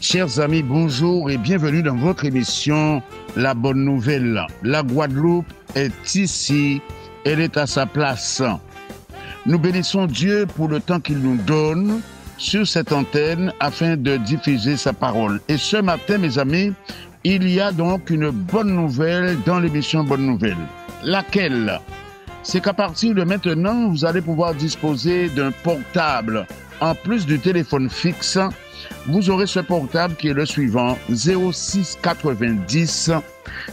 Chers amis, bonjour et bienvenue dans votre émission La Bonne Nouvelle. La Guadeloupe est ici, elle est à sa place. Nous bénissons Dieu pour le temps qu'il nous donne sur cette antenne afin de diffuser sa parole. Et ce matin, mes amis, il y a donc une bonne nouvelle dans l'émission Bonne Nouvelle. Laquelle? C'est qu'à partir de maintenant, vous allez pouvoir disposer d'un portable. En plus du téléphone fixe, vous aurez ce portable qui est le suivant, 06 90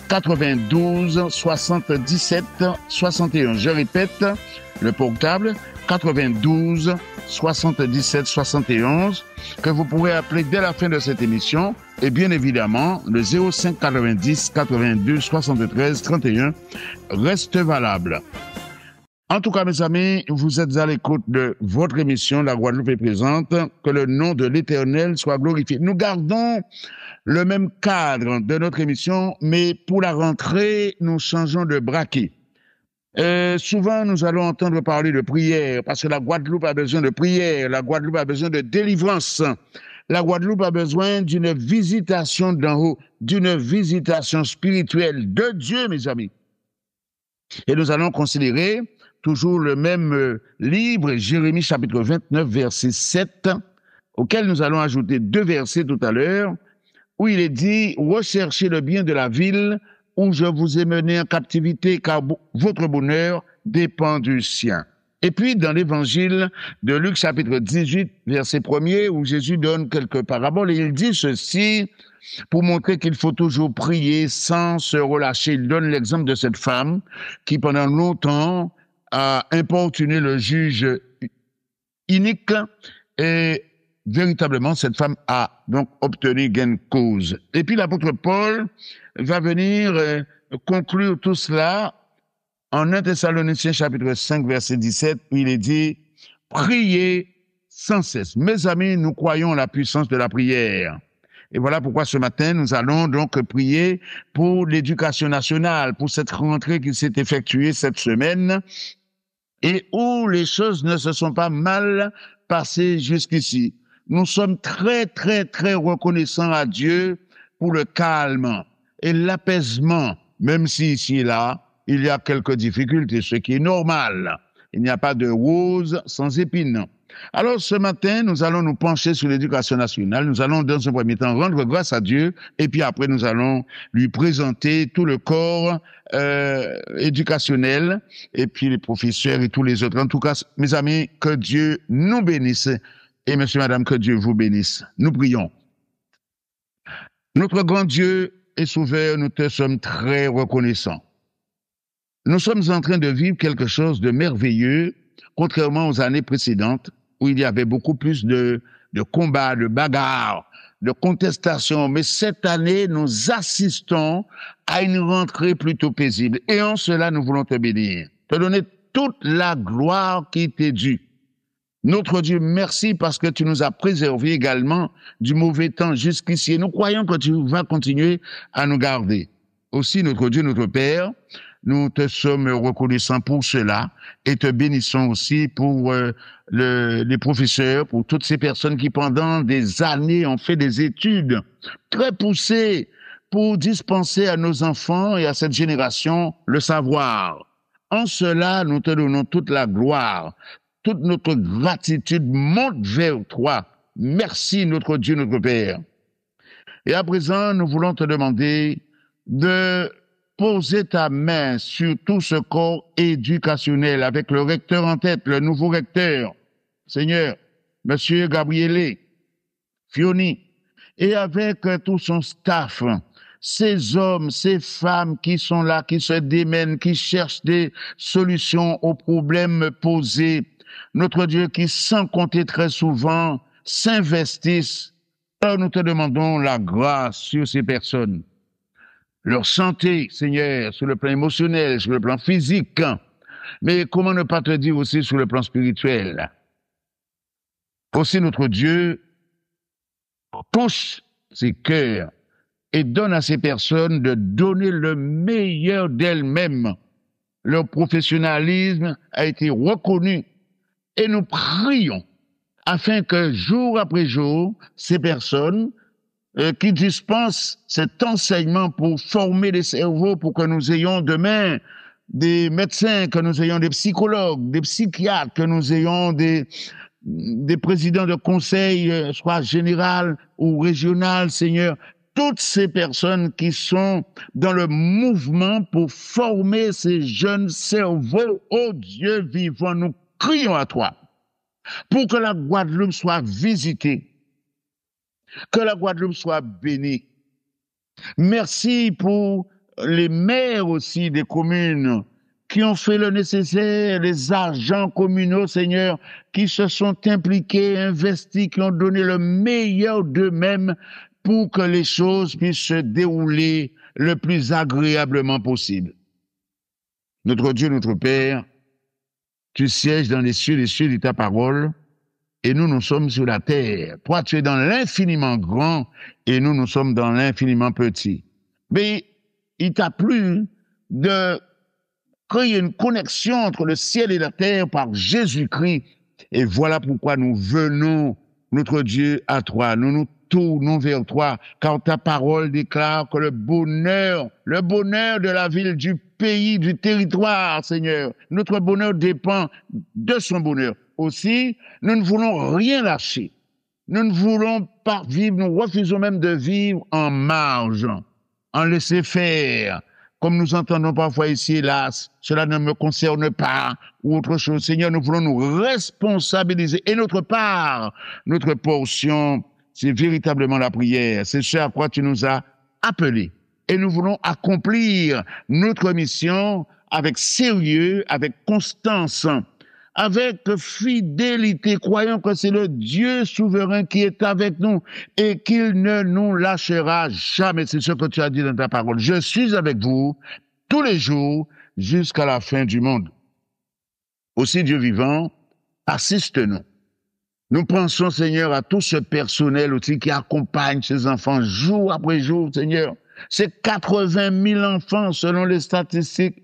92 77 61. Je répète, le portable 92 77 71 que vous pourrez appeler dès la fin de cette émission et bien évidemment le 05 90 82 73 31 reste valable. En tout cas, mes amis, vous êtes à l'écoute de votre émission La Guadeloupe est présente. Que le nom de l'Éternel soit glorifié. Nous gardons le même cadre de notre émission, mais pour la rentrée, nous changeons de braquet. Souvent, nous allons entendre parler de prière, parce que la Guadeloupe a besoin de prière, la Guadeloupe a besoin de délivrance, la Guadeloupe a besoin d'une visitation d'en haut, d'une visitation spirituelle de Dieu, mes amis. Et nous allons considérer toujours le même livre, Jérémie chapitre 29, verset 7, auquel nous allons ajouter 2 versets tout à l'heure, où il est dit « Recherchez le bien de la ville où je vous ai mené en captivité, car votre bonheur dépend du sien. » Et puis, dans l'évangile de Luc chapitre 18, verset 1er, où Jésus donne quelques paraboles, et il dit ceci, pour montrer qu'il faut toujours prier sans se relâcher. Il donne l'exemple de cette femme qui, pendant longtemps, a importuné le juge inique et véritablement cette femme a donc obtenu gain de cause. Et puis l'apôtre Paul va venir conclure tout cela en 1 Thessaloniciens chapitre 5 verset 17 où il est dit « Priez sans cesse ». Mes amis, nous croyons en la puissance de la prière. Et voilà pourquoi ce matin, nous allons donc prier pour l'éducation nationale, pour cette rentrée qui s'est effectuée cette semaine et où les choses ne se sont pas mal passées jusqu'ici. Nous sommes très, très, très reconnaissants à Dieu pour le calme et l'apaisement, même si ici et là, il y a quelques difficultés, ce qui est normal. Il n'y a pas de rose sans épines. Alors, ce matin, nous allons nous pencher sur l'éducation nationale. Nous allons, dans un premier temps, rendre grâce à Dieu. Et puis après, nous allons lui présenter tout le corps éducationnel et puis les professeurs et tous les autres. En tout cas, mes amis, que Dieu nous bénisse. Et monsieur, madame, que Dieu vous bénisse. Nous prions. Notre grand Dieu et Sauveur, nous te sommes très reconnaissants. Nous sommes en train de vivre quelque chose de merveilleux, contrairement aux années précédentes, où il y avait beaucoup plus de combats, de bagarres, de contestations. Mais cette année, nous assistons à une rentrée plutôt paisible. Et en cela, nous voulons te bénir, te donner toute la gloire qui t'est due. Notre Dieu, merci parce que tu nous as préservés également du mauvais temps jusqu'ici. Et nous croyons que tu vas continuer à nous garder. Aussi, notre Dieu, notre Père, nous te sommes reconnaissants pour cela et te bénissons aussi pour les professeurs, pour toutes ces personnes qui pendant des années ont fait des études très poussées pour dispenser à nos enfants et à cette génération le savoir. En cela, nous te donnons toute la gloire, toute notre gratitude monte vers toi. Merci notre Dieu, notre Père. Et à présent, nous voulons te demander de poser ta main sur tout ce corps éducationnel avec le recteur en tête, le nouveau recteur, Seigneur, Monsieur Gabrielé, Fioni, et avec tout son staff, ces hommes, ces femmes qui sont là, qui se démènent, qui cherchent des solutions aux problèmes posés, notre Dieu qui, sans compter très souvent, s'investissent. Alors nous te demandons la grâce sur ces personnes. Leur santé, Seigneur, sur le plan émotionnel, sur le plan physique, mais comment ne pas te dire aussi sur le plan spirituel. Aussi notre Dieu touche ses cœurs et donne à ces personnes de donner le meilleur d'elles-mêmes. Leur professionnalisme a été reconnu et nous prions afin que jour après jour, ces personnes qui dispense cet enseignement pour former les cerveaux, pour que nous ayons demain des médecins, que nous ayons des psychologues, des psychiatres, que nous ayons des présidents de conseil, soit général ou régional, Seigneur. Toutes ces personnes qui sont dans le mouvement pour former ces jeunes cerveaux, oh Dieu vivant, nous crions à toi pour que la Guadeloupe soit visitée, que la Guadeloupe soit bénie. Merci pour les maires aussi des communes qui ont fait le nécessaire, les agents communaux, Seigneur, qui se sont impliqués, investis, qui ont donné le meilleur d'eux-mêmes pour que les choses puissent se dérouler le plus agréablement possible. Notre Dieu, notre Père, tu sièges dans les cieux de ta parole, et nous sommes sur la terre. Toi, tu es dans l'infiniment grand, et nous sommes dans l'infiniment petit. Mais il t'a plu de créer une connexion entre le ciel et la terre par Jésus-Christ. Et voilà pourquoi nous venons, notre Dieu, à toi. Nous nous tournons vers toi, car ta parole déclare que le bonheur de la ville, du pays, du territoire, Seigneur, notre bonheur dépend de son bonheur. Aussi, nous ne voulons rien lâcher. Nous ne voulons pas vivre, nous refusons même de vivre en marge, en laisser faire. Comme nous entendons parfois ici, hélas, cela ne me concerne pas, ou autre chose. Seigneur, nous voulons nous responsabiliser. Et notre part, notre portion, c'est véritablement la prière. C'est ce à quoi tu nous as appelés. Et nous voulons accomplir notre mission avec sérieux, avec constance, avec fidélité, croyant que c'est le Dieu souverain qui est avec nous et qu'il ne nous lâchera jamais. C'est ce que tu as dit dans ta parole. Je suis avec vous tous les jours jusqu'à la fin du monde. Aussi, Dieu vivant, assiste-nous. Nous pensons, Seigneur, à tout ce personnel aussi qui accompagne ces enfants jour après jour, Seigneur. C'est 80 000 enfants selon les statistiques.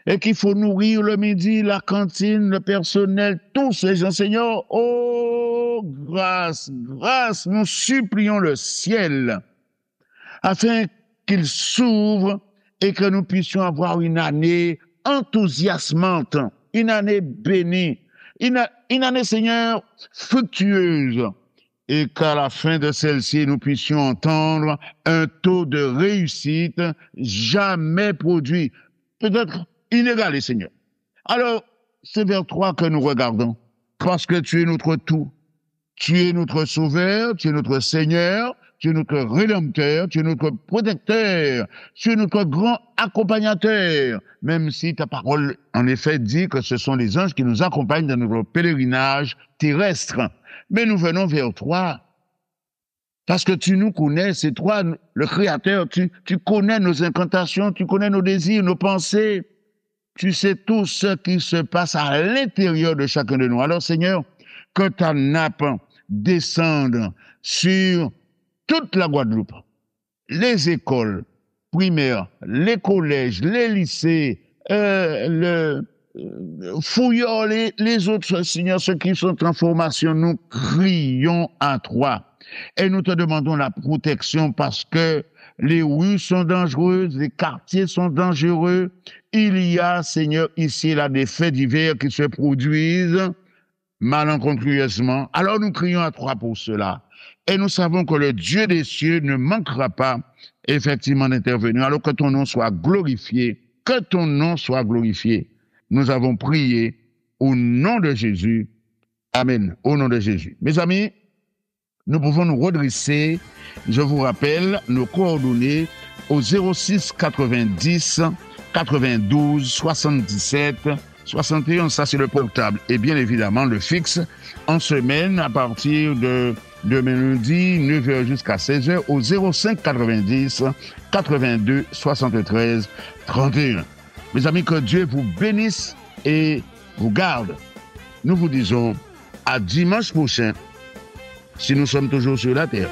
Et qu'il faut nourrir le midi, la cantine, le personnel, tous ces gens, Seigneur. Oh, grâce, nous supplions le ciel afin qu'il s'ouvre et que nous puissions avoir une année enthousiasmante, une année bénie, une année, Seigneur, fructueuse. Et qu'à la fin de celle-ci, nous puissions entendre un taux de réussite jamais produit. Peut-être inégalé, Seigneur. Alors, c'est vers toi que nous regardons, parce que tu es notre tout. Tu es notre sauveur, tu es notre Seigneur, tu es notre rédempteur, tu es notre protecteur, tu es notre grand accompagnateur, même si ta parole, en effet, dit que ce sont les anges qui nous accompagnent dans notre pèlerinage terrestre. Mais nous venons vers toi, parce que tu nous connais, c'est toi le Créateur, tu connais nos incantations, tu connais nos désirs, nos pensées, tu sais tout ce qui se passe à l'intérieur de chacun de nous. Alors Seigneur, que ta nappe descende sur toute la Guadeloupe, les écoles primaires, les collèges, les lycées, fouillons les autres, Seigneur, ceux qui sont en formation, nous crions à toi. Et nous te demandons la protection parce que les rues sont dangereuses, les quartiers sont dangereux. Il y a, Seigneur, ici et là des faits divers qui se produisent malencontreusement. Alors nous crions à toi pour cela. Et nous savons que le Dieu des cieux ne manquera pas effectivement d'intervenir. Alors que ton nom soit glorifié, que ton nom soit glorifié. Nous avons prié au nom de Jésus. Amen. Au nom de Jésus. Mes amis, nous pouvons nous redresser. Je vous rappelle nos coordonnées au 06 90 92 77 61. Ça, c'est le portable. Et bien évidemment, le fixe en semaine à partir de lundi, 9h jusqu'à 16h au 05 90 82 73 31. Mes amis, que Dieu vous bénisse et vous garde. Nous vous disons à dimanche prochain, si nous sommes toujours sur la terre.